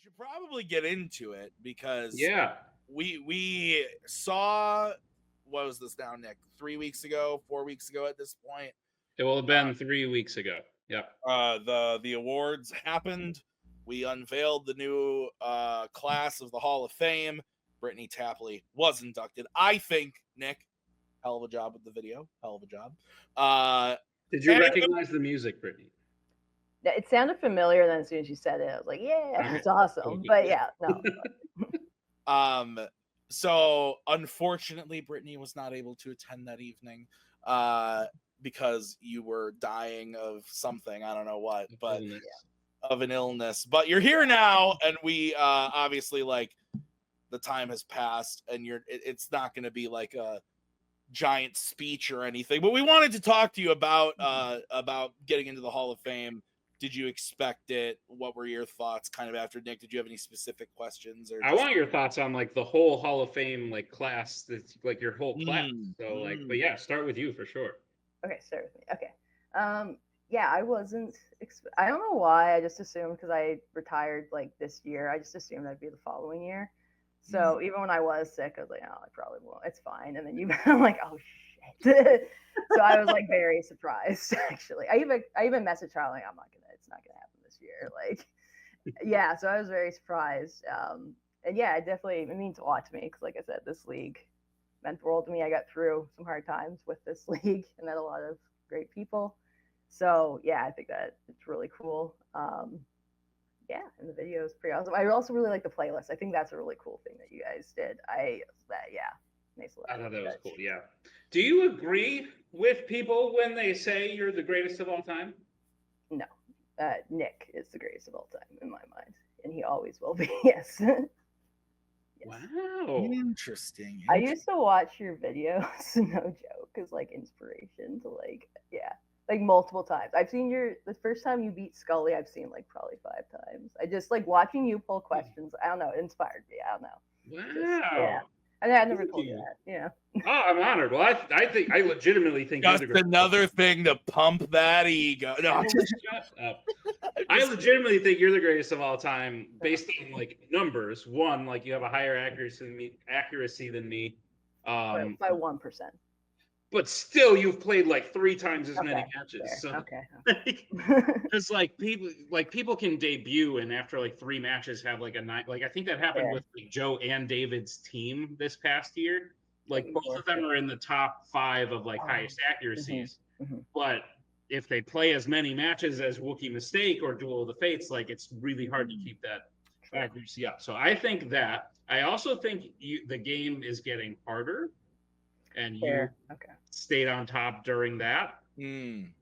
should probably get into it because Yeah. we saw, what was this now, Nick? 3 weeks ago, 4 weeks ago at this point. It will have been 3 weeks ago. Yep. The awards happened. We unveiled the new class of the Hall of Fame. Brittani Tapley was inducted. I think, Nick, hell of a job with the video. Hell of a job. Did you and recognize the music, Brittany? It sounded familiar, then as soon as you said it, I was like, yeah, it's awesome. But yeah, no. So unfortunately, Brittani was not able to attend that evening because you were dying of something. I don't know what, but of an illness. But you're here now, and we obviously, like, the time has passed, and it's not going to be like a giant speech or anything. But we wanted to talk to you about getting into the Hall of Fame. Did you expect it? What were your thoughts kind of after Nick? Did you have any specific questions? Or I want your thoughts on like the whole Hall of Fame like class, that's like your whole class. So like, but yeah, start with you for sure. Okay, start with me. Okay. Yeah, I wasn't. I don't know why. I just assumed because I retired like this year. I just assumed I'd be the following year. So even when I was sick, I was like, oh, I probably won't. It's fine. And then I'm like, oh shit. So I was like very surprised actually. I even messaged Charlie, like, it's not gonna happen this year. Like, yeah. So I was very surprised. And yeah, it definitely means a lot to me because, like I said, this league meant the world to me. I got through some hard times with this league and met a lot of great people. So yeah, I think that it's really cool. Yeah, and the video is pretty awesome. I also really like the playlist. I think that's a really cool thing that you guys did. Nice. I thought that was cool. Yeah. Do you agree with people when they say you're the greatest of all time? No, Nick is the greatest of all time in my mind, and he always will be. Yes. Yes. Wow. Interesting. I used to watch your videos, no joke, as like inspiration to like multiple times. I've seen the first time you beat Scully, I've seen like probably 5 times. I just like watching you pull questions. I don't know, it inspired me. I don't know. Wow. Yeah. I never told you that. Yeah. Oh, I'm honored. Well, I legitimately think just another thing to pump that ego. No, shut up. I legitimately think you're the greatest of all time based on like numbers. One, like you have a higher accuracy than me. By 1%. But still, you've played like 3 times as many matches. Fair. So, okay. Because like people can debut and after like 3 matches have like a 9. Like I think that happened with like Joe and David's team this past year. Like both of them are in the top 5 of like highest accuracies. Mm-hmm. But if they play as many matches as Wookiee Mistake or Duel of the Fates, like it's really hard to keep that accuracy up. So I think that. I also think the game is getting harder. And you stayed on top during that. And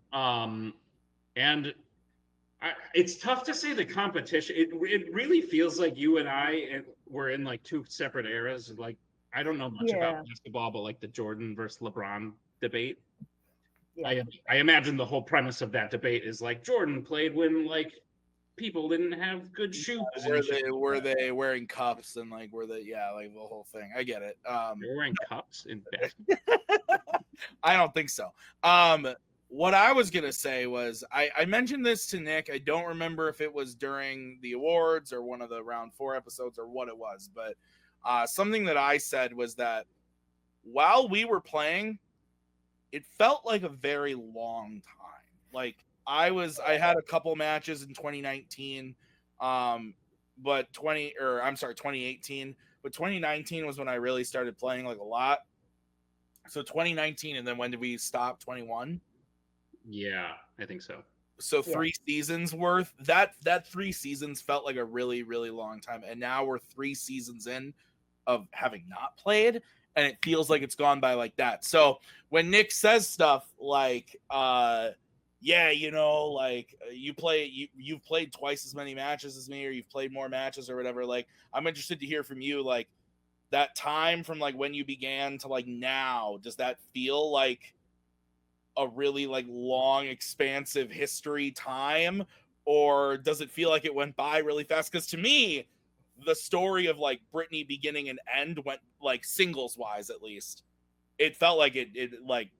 it's tough to say the competition. It really feels like you and I were in like 2 separate eras. Like I don't know much about basketball, but like the Jordan versus LeBron debate. Yeah. I imagine the whole premise of that debate is like Jordan played when like people didn't have good shoes. Were they wearing cups and like like the whole thing? I get it. They're wearing cups in basketball. I don't think so. What I was gonna say was I mentioned this to Nick. I don't remember if it was during the awards or one of the round 4 episodes or what it was, but something that I said was that while we were playing, it felt like a very long time. Like I had a couple matches in 2019, but 2018, but 2019 was when I really started playing like a lot. So 2019, and then when did we stop? 21? Yeah, I think so. So 3 seasons worth. That 3 seasons felt like a really, really long time. And now we're 3 seasons in of having not played, and it feels like it's gone by like that. So when Nick says stuff like, yeah, you know, like you've played twice as many matches as me, or you've played more matches or whatever. Like, I'm interested to hear from you, like that time from like when you began to like now, does that feel like a really like long, expansive history time, or does it feel like it went by really fast? Because to me, the story of like Brittani beginning and end went like singles wise, at least it felt like it like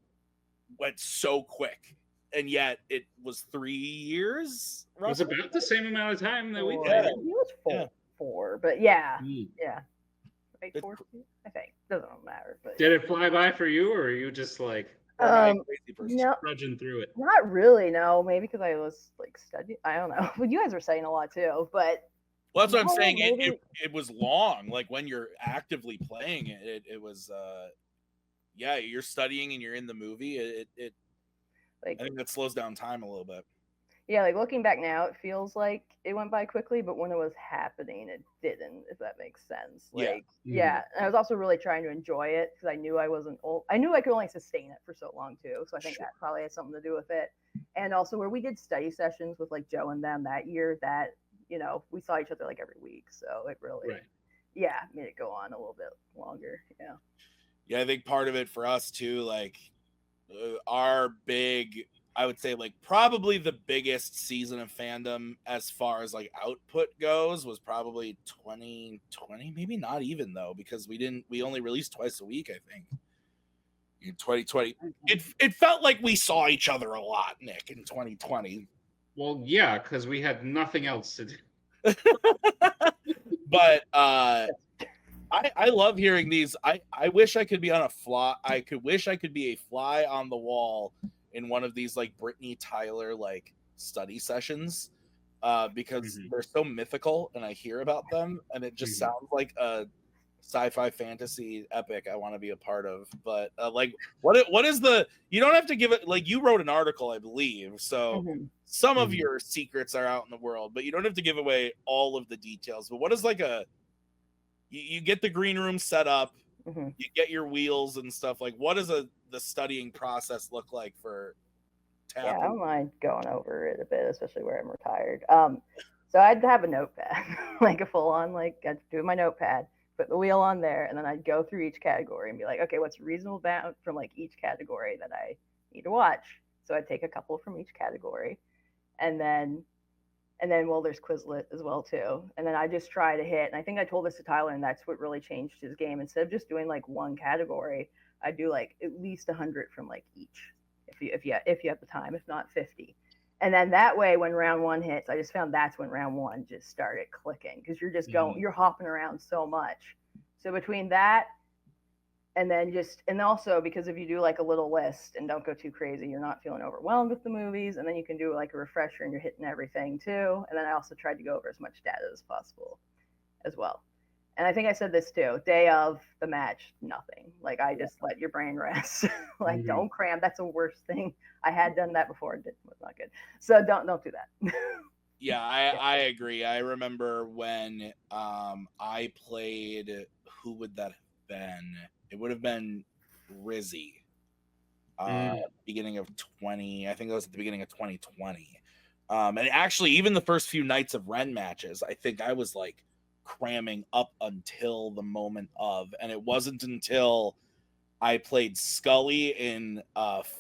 went so quick. And yet it was 3 years. Roughly. It was about the same amount of time that we did. It was 4, but yeah, Mm. yeah. Right, 4, I think. Doesn't matter. But Did it fly by for you, or are you just like crazy person? no, trudging through it? not really. No, maybe because I was like studying. I don't know. Well, you guys were saying a lot too, but well, that's what I'm no, saying. maybe. It was long. Like when you're actively playing it, it was yeah, you're studying and you're in the movie. It Like, I think that slows down time a little bit. yeah, like looking back now, it feels like it went by quickly, but when it was happening, it didn't. If that makes sense. Yeah. Like, yeah, and I was also really trying to enjoy it because I knew I wasn't old. I knew I could only sustain it for so long too. So I think that probably had something to do with it. And also where we did study sessions with like Joe and them that year, that we saw each other like every week, so it really, yeah, made it go on a little bit longer. Yeah. Yeah, I think part of it for us too, like our big, I would say like probably the biggest season of fandom as far as like output goes was probably 2020, maybe not even though, because we only released twice a week, I think. In 2020, it felt like we saw each other a lot, Nick, in 2020. Well, yeah, because we had nothing else to do. But I love hearing these. I wish I could be on a fly. Wish I could be a fly on the wall in one of these like Brittani Tyler like study sessions, because they're so mythical and I hear about them and it just sounds like a sci-fi fantasy epic I want to be a part of. But like what is the, you don't have to give it, like you wrote an article I believe, so some of your secrets are out in the world, but you don't have to give away all of the details. But what is like a, you get the green room set up, you get your wheels and stuff, like what does the studying process look like for Tapu? Yeah, I don't mind going over it a bit, especially where I'm retired. So I'd have a notepad, like a full on, like I'd do my notepad, put the wheel on there, and then I'd go through each category and be like, okay, what's reasonable bound from like each category that I need to watch? So I'd take a couple from each category, and then well, there's Quizlet as well too. And then I just try to hit. And I think I told this to Tyler, and that's what really changed his game. Instead of just doing like one category, I do like at least 100 from like each, if you have the time, if not 50. And then that way, when round one hits, I just found that's when round one just started clicking because you're just going, you're hopping around so much. So between that, and then and also because if you do like a little list and don't go too crazy, you're not feeling overwhelmed with the movies. And then you can do like a refresher and you're hitting everything too. And then I also tried to go over as much data as possible as well. And I think I said this too, day of the match, nothing. Like I just let your brain rest. Like don't cram. That's the worst thing. I had done that before. It was not good. So don't do that. Yeah, I agree. I remember when I played, who would that have been? It would have been Rizzy. Beginning of 20, I think it was at the beginning of 2020. And actually, even the first few nights of Ren matches, I think I was like cramming up until the moment of, and it wasn't until I played Scully in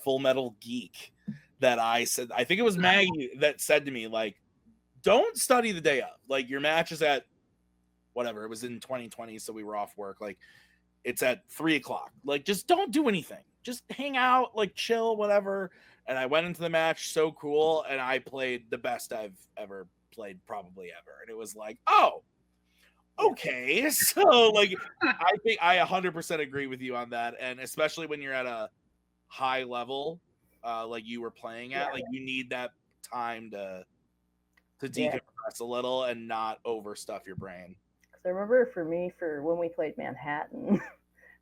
Full Metal Geek that I said, I think it was Maggie that said to me, like, don't study the day of. Like, your match is at whatever. It was in 2020, so we were off work. Like, it's at 3:00. Like, just don't do anything. Just hang out, like, chill, whatever. And I went into the match so cool, and I played the best I've ever played, probably ever. And it was like, oh, okay. So, like, I think I 100% agree with you on that. And especially when you're at a high level, like you were playing at, like, you need that time to decompress a little and not overstuff your brain. Because I remember for me, for when we played Manhattan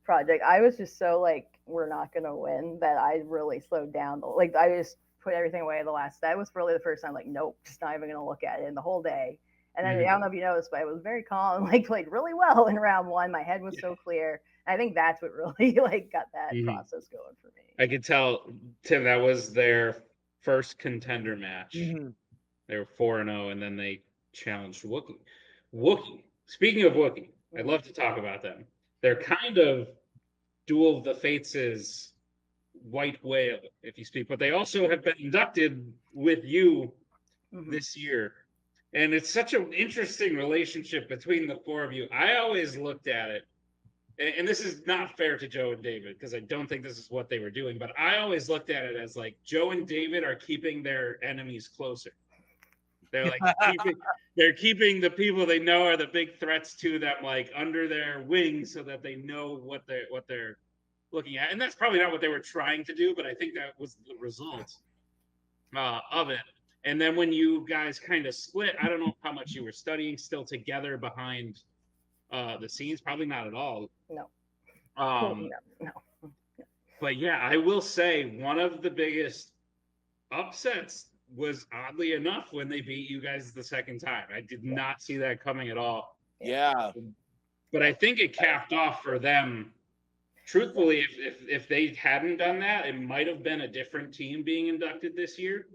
Project, I was just so like, we're not gonna win, that I really slowed down. Like I just put everything away the last. That was really the first time, like, nope, just not even gonna look at it in the whole day. And then I don't know if you noticed, but I was very calm, like played really well in round one. My head was so clear. And I think that's what really like got that process going for me. I could tell, Tim, that was their first contender match. They were 4-0, and then they challenged Wookiee. Wookiee. Speaking of Wookiee, I'd love to talk about them. They're kind of Duel of the Fates' white whale, if you speak, but they also have been inducted with you this year. And it's such an interesting relationship between the four of you. I always looked at it, and this is not fair to Joe and David, because I don't think this is what they were doing, but I always looked at it as like Joe and David are keeping their enemies closer. They're like they're keeping the people they know are the big threats to them like under their wings so that they know what they're looking at. And that's probably not what they were trying to do, but I think that was the result of it. And then when you guys kind of split, I don't know how much you were studying still together behind the scenes. Probably not at all. No. No. But yeah, I will say one of the biggest upsets was oddly enough when they beat you guys the second time. I did not see that coming at all. Yeah. But I think it capped off for them. Truthfully, if they hadn't done that, it might have been a different team being inducted this year.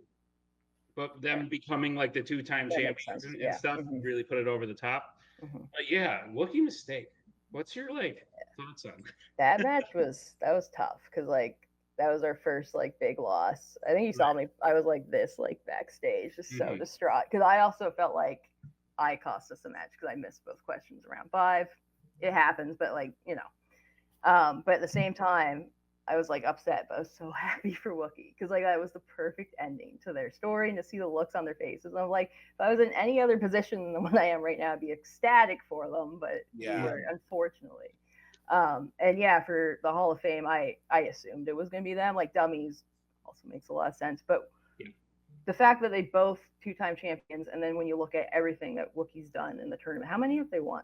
But them becoming like the two-time champions and stuff really put it over the top. But yeah, Wookiee mistake. What's your thoughts on that match? That was tough because that was our first big loss. I think you saw me. I was like this backstage, just so distraught because I also felt like I cost us a match because I missed both questions around 5. It happens, but but at the same time, I was upset, but I was so happy for Wookiee because that was the perfect ending to their story and to see the looks on their faces. And I'm like, if I was in any other position than what I am right now, I'd be ecstatic for them, but unfortunately. And yeah, for the Hall of Fame, I assumed it was going to be them. Dummies also makes a lot of sense, but the fact that they both 2-time champions, and then when you look at everything that Wookiee's done in the tournament, how many have they won?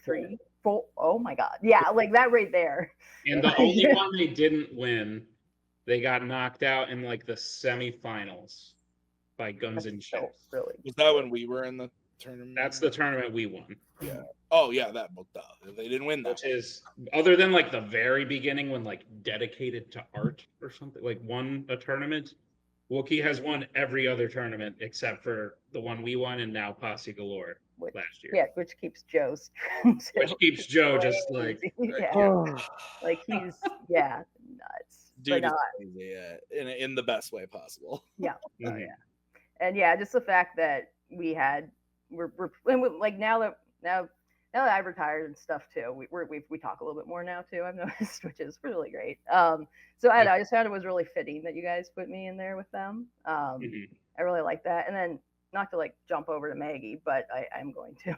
3, 4? Oh my God. Yeah, that right there. And the only one they didn't win, they got knocked out in the semifinals by Guns and Chips. Really? Was that when we were in the tournament? That's the tournament we won. Yeah. Oh yeah, that they didn't win that. Which is other than the very beginning when Dedicated to Art or something won a tournament. Wookiee has won every other tournament except for the one we won and now Posse Galore last year. Yeah, which keeps Joe Which keeps Joe just he's nuts. Dude is crazy, in the best way possible. Yeah. Oh yeah. And yeah, just the fact that we're now that I've retired and stuff too, we talk a little bit more now too. I've noticed, which is really great. So I just found it was really fitting that you guys put me in there with them. I really like that. And then not to jump over to Maggie, but I'm going to.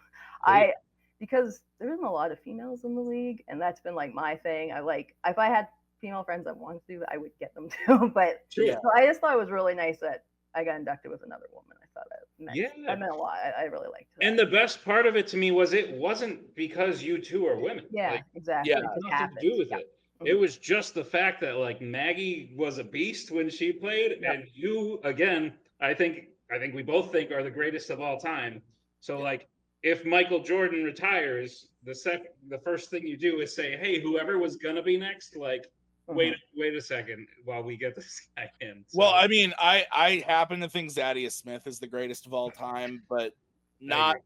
Because there isn't a lot of females in the league, and that's been my thing. If I had female friends that wanted to do that, I would get them too. But so I just thought it was really nice that I got inducted with another woman. I thought that meant a lot. I really liked it. And the best part of it to me was it wasn't because you two are women. Yeah, exactly. Yeah, it had nothing to do with it. It was just the fact that Maggie was a beast when she played, and you again, I think we both think are the greatest of all time. So if Michael Jordan retires, the first thing you do is say, hey, whoever was gonna be next, wait a second while we get this guy in. So, well, I mean, I happen to think Zaddius Smith is the greatest of all time, but not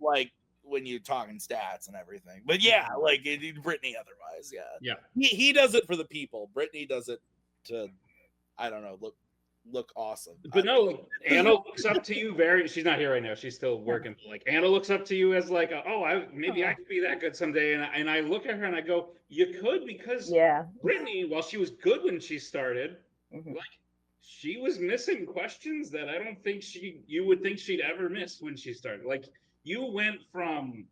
when you're talking stats and everything. But yeah, Brittani otherwise, yeah. He does it for the people. Brittani does it to, I don't know, look awesome. But no, Anna looks up to you she's not here right now. She's still working. Anna looks up to you as maybe I could be that good someday. And I look at her and I go, you could, because Brittani, while she was good when she started, she was missing questions that I don't think you would think she'd ever miss when she started. You went from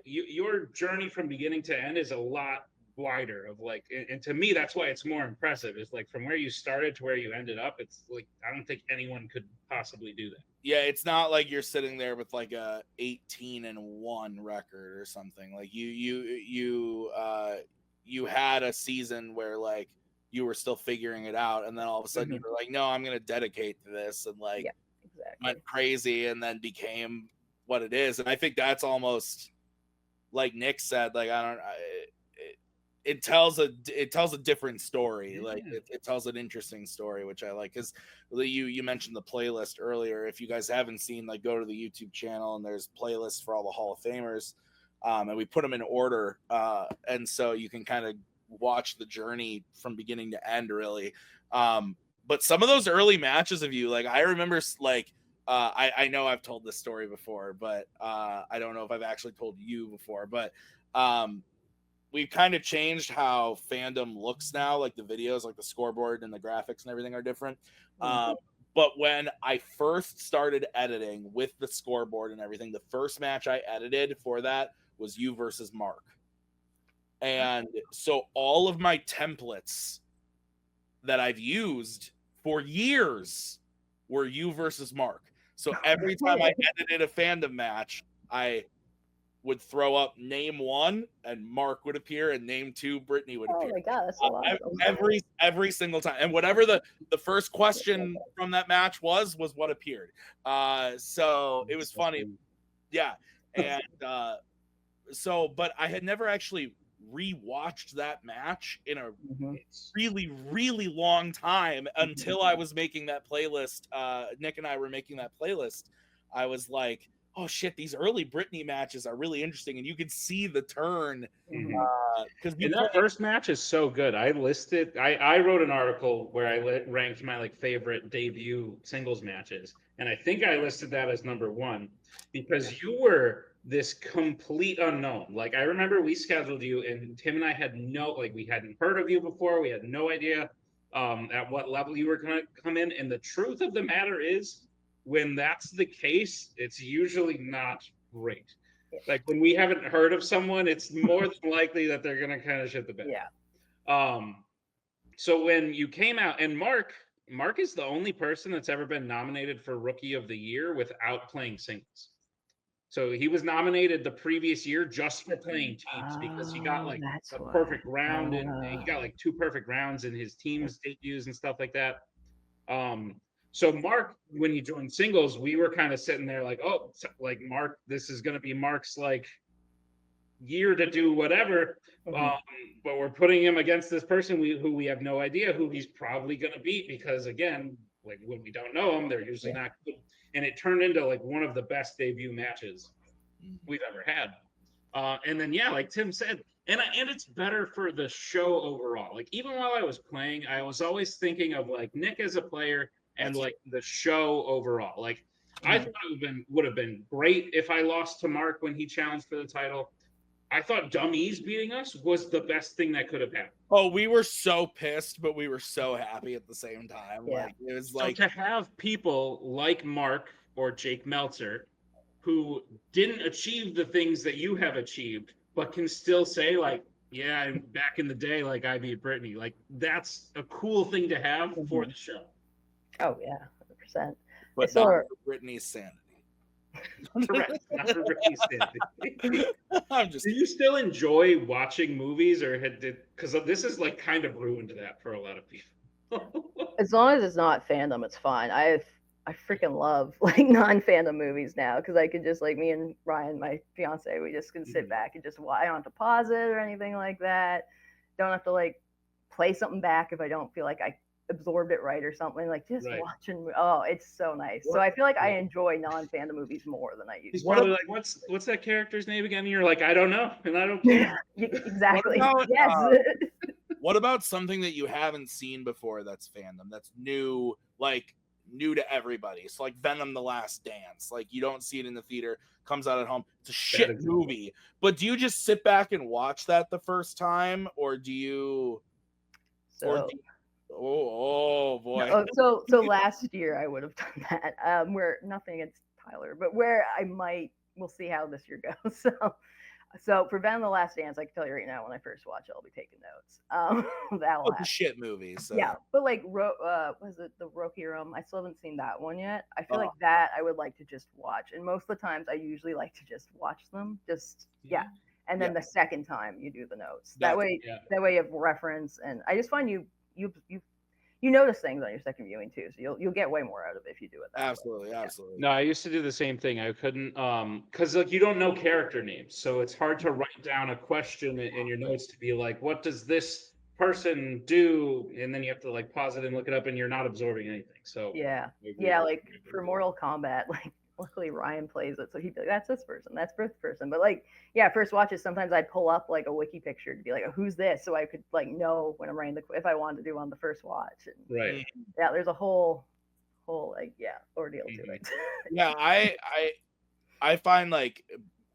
your journey from beginning to end is a lot wider of and to me that's why it's more impressive is from where you started to where you ended up. It's I don't think anyone could possibly do that. Yeah, it's not like you're sitting there with a 18-1 record or something. You had a season where you were still figuring it out, and then all of a sudden you were no, I'm gonna dedicate to this, and went crazy, and then became what it is. And I think that's almost like Nick said, it tells a different story. It tells an interesting story, which I like, because you mentioned the playlist earlier. If you guys haven't seen, go to the YouTube channel, and there's playlists for all the Hall of Famers, and we put them in order, and so you can kind of watch the journey from beginning to end, really. But some of those early matches of you, I remember I know I've told this story before, but I don't know if I've actually told you before, but we've kind of changed how fandom looks now. The videos, the scoreboard and the graphics and everything are different. But when I first started editing with the scoreboard and everything, the first match I edited for that was you versus Mark. And so all of my templates that I've used for years were you versus Mark. So every time I edited a fandom match, I would throw up name 1 and Mark would appear, and name 2 Brittani would appear. Oh my god, that's a lot. Every single time, and whatever the first question from that match was what appeared. So it was funny, yeah. And so, but I had never actually rewatched that match in a really, really long time until I was making that playlist. Nick and I were making that playlist. I was like, oh shit, these early Brittani matches are really interesting, and you can see the turn. Because that first match is so good. I wrote an article where I ranked my like favorite debut singles matches, and I think I listed that as number 1 because you were this complete unknown. Like I remember we scheduled you, and Tim and I had we hadn't heard of you before. We had no idea at what level you were going to come in. And the truth of the matter is, when that's the case, it's usually not great. Like when we haven't heard of someone, it's more than likely that they're going to kind of shit the bed. Yeah. So when you came out, and Mark is the only person that's ever been nominated for Rookie of the Year without playing singles. So he was nominated the previous year just for playing teams because he got like a perfect round, and he got like 2 perfect rounds in his team's debuts and stuff like that. So Mark, when he joined singles, we were kind of sitting there like, oh, like Mark, this is going to be Mark's like year to do whatever. But we're putting him against this person who we have no idea who he's probably going to beat because, again, like when we don't know them, they're usually not good. And it turned into like one of the best debut matches we've ever had. And then, yeah, like Tim said, and it's better for the show overall. Like even while I was playing, I was always thinking of like Nick as a player and like the show overall. Like I thought it would have been great if I lost to Mark when he challenged for the title. I thought Dummies beating us was the best thing that could have happened. Oh, we were so pissed, but we were so happy at the same time. Yeah. Like it was So like to have people like Mark or Jake Meltzer who didn't achieve the things that you have achieved, but can still say like, yeah, back in the day, like I beat Brittani. Like that's a cool thing to have for the show. Oh yeah, 100%. But not for Brittani's sanity. Correct. Not for Brittany's sanity. I'm just. Do you still enjoy watching movies, or because this is like kind of ruined that for a lot of people? As long as it's not fandom, it's fine. I freaking love like non-fandom movies now because I could just like me and Ryan, my fiance, we just can sit back and just watch. I don't have to pause it or anything like that. Don't have to like play something back if I don't feel like I absorbed it right or something. Like just watching. Oh, it's so nice. So I feel like I enjoy non-fandom movies more than I used. He's probably like, what's that character's name again? And you're like, I don't know, and I don't care. Exactly. What about, yes. What about something that you haven't seen before that's fandom, that's new, like new to everybody? So like Venom: The Last Dance, like you don't see it in the theater, comes out at home. It's a shit movie. But do you just sit back and watch that the first time, or do you? Oh boy. No, so last year I would have done that. Where nothing against Tyler, but where we'll see how this year goes. So for Venom: The Last Dance, I can tell you right now, when I first watch it, I'll be taking notes. That'll happen. Shit movie. So. Yeah, but like, was it the Rocky Room? I still haven't seen that one yet. I feel like that I would like to just watch, and most of the times I usually like to just watch them. And then the second time you do the notes. That way you have reference, and I just find you notice things on your second viewing too, so you'll get way more out of it if you do it that absolutely way. Absolutely. No, I used to do the same thing. I couldn't because like you don't know character names, so it's hard to write down a question in your notes to be like, what does this person do, and then you have to like pause it and look it up, and you're not absorbing anything. So like for Mortal Kombat, like luckily Ryan plays it, so he'd be like, that's this person, that's this person. But like, first watches, sometimes I'd pull up like a wiki picture to be like, who's this, so I could like know when I'm writing if I wanted to do on the first watch. And, right. Yeah, there's a whole like ordeal to it. Yeah, I find like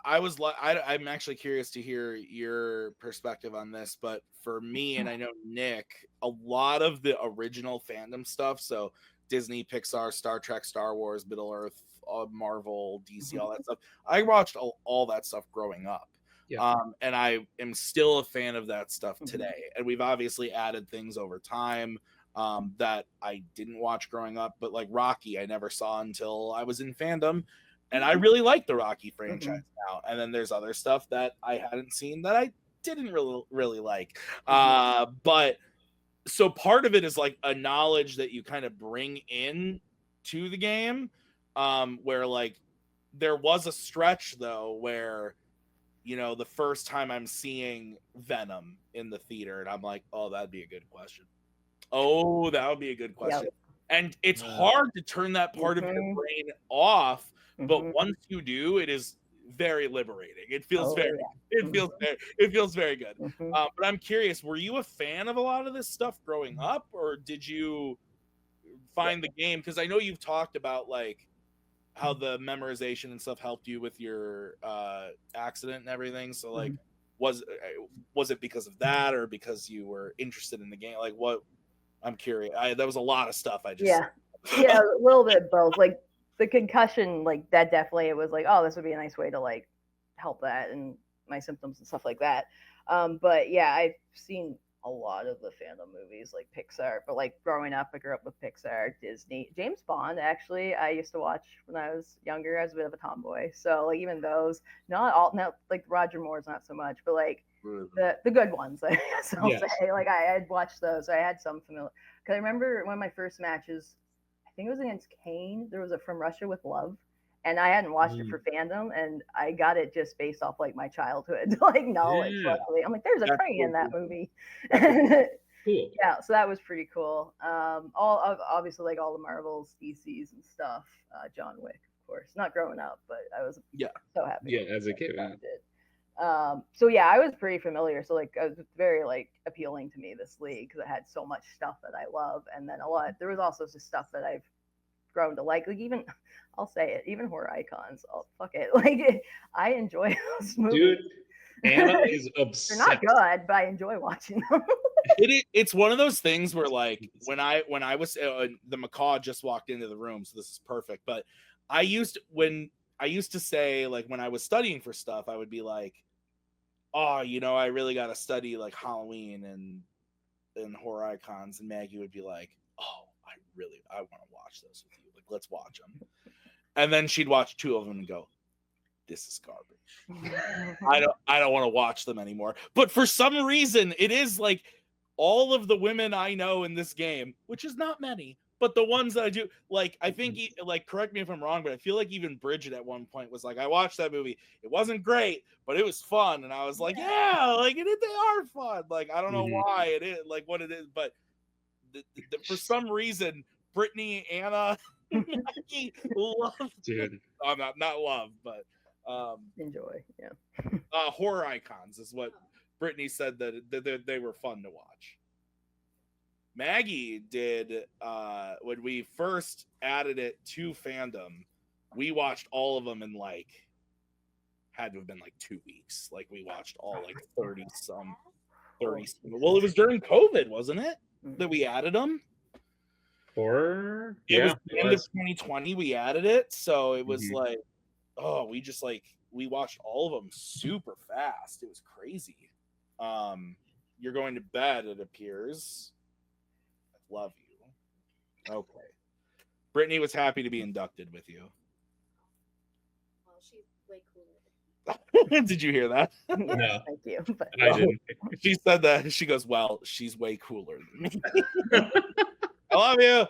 I'm actually curious to hear your perspective on this, but for me, and I know Nick, a lot of the original fandom stuff, so Disney, Pixar, Star Trek, Star Wars, Middle Earth, Marvel, DC, all that stuff. I watched all that stuff growing up. Yeah. And I am still a fan of that stuff today. And we've obviously added things over time that I didn't watch growing up, but like Rocky, I never saw until I was in fandom. And I really like the Rocky franchise now. And then there's other stuff that I hadn't seen that I didn't really like. But so part of it is like a knowledge that you kind of bring in to the game, where like there was a stretch though where, you know, the first time I'm seeing Venom in the theater and I'm like, oh, that'd be a good question. Oh, that would be a good question. Yep. And it's hard to turn that part of your brain off, but once you do, it is very liberating. It feels it feels very good. But I'm curious, were you a fan of a lot of this stuff growing up, or did you find the game? Because I know you've talked about like how the memorization and stuff helped you with your accident and everything. So like, was it because of that, or because you were interested in the game? Like, what? I'm curious. That was a lot of stuff. I just yeah, a little bit of both. Like the concussion, like that definitely, it was like, oh, this would be a nice way to like help that and my symptoms and stuff like that. But yeah, I've seen a lot of the Fandom movies, like Pixar, but like growing up, I grew up with Pixar, Disney, James Bond. Actually, I used to watch when I was younger. I was a bit of a tomboy, so like even those, not like Roger Moore's not so much, but like the good ones, I guess I'll say. Like I had watched those, so I had some familiar. Because I remember one of my first matches, I think it was against Kane. There was a From Russia with Love. And I hadn't watched it for Fandom, and I got it just based off like my childhood like knowledge. Luckily, I'm like, there's a train in that movie. Cool. Yeah, so that was pretty cool. All obviously like all the Marvels, DCs, and stuff. John Wick, of course. Not growing up, but I was so happy. Yeah, as a kid. So yeah, I was pretty familiar. So like, it was very like appealing to me, this league, because it had so much stuff that I love, and then there was also just stuff that I've grown to like even, I'll say it, even horror icons. Oh, fuck it. Like, I enjoy those movies. Dude, Anna is obsessed. They're not good, but I enjoy watching them. It's one of those things where, like, when I was the macaw just walked into the room, so this is perfect. But I used to say, like, when I was studying for stuff, I would be like, oh, you know, I really got to study like Halloween and horror icons, and Maggie would be like, oh, I want to watch those with you. Like, let's watch them. And then she'd watch 2 of them and go, this is garbage. I don't want to watch them anymore. But for some reason, it is like all of the women I know in this game, which is not many, but the ones that I do, like, I think, like, correct me if I'm wrong, but I feel like even Bridget at one point was like, I watched that movie. It wasn't great, but it was fun. And I was like, yeah, like, they are fun. Like, I don't know why it is, like, what it is, but for some reason, Brittani, Anna, Maggie love. Dude. I'm not love, but enjoy. Yeah. Horror icons is what Brittani said that they were fun to watch. Maggie did when we first added it to Fandom, we watched all of them in like had to have been like 2 weeks. Like we watched all like 30 some. Well, it was during COVID, wasn't it? That we added them. Or it was the end of 2020 we added it, so it was like, oh, we watched all of them super fast. It was crazy. You're going to bed, it appears. I love you. Okay. Brittani was happy to be inducted with you. Well, she's way cooler. Did you hear that? No. Thank you. But I didn't. She said that. She goes, well, she's way cooler than me. I love you.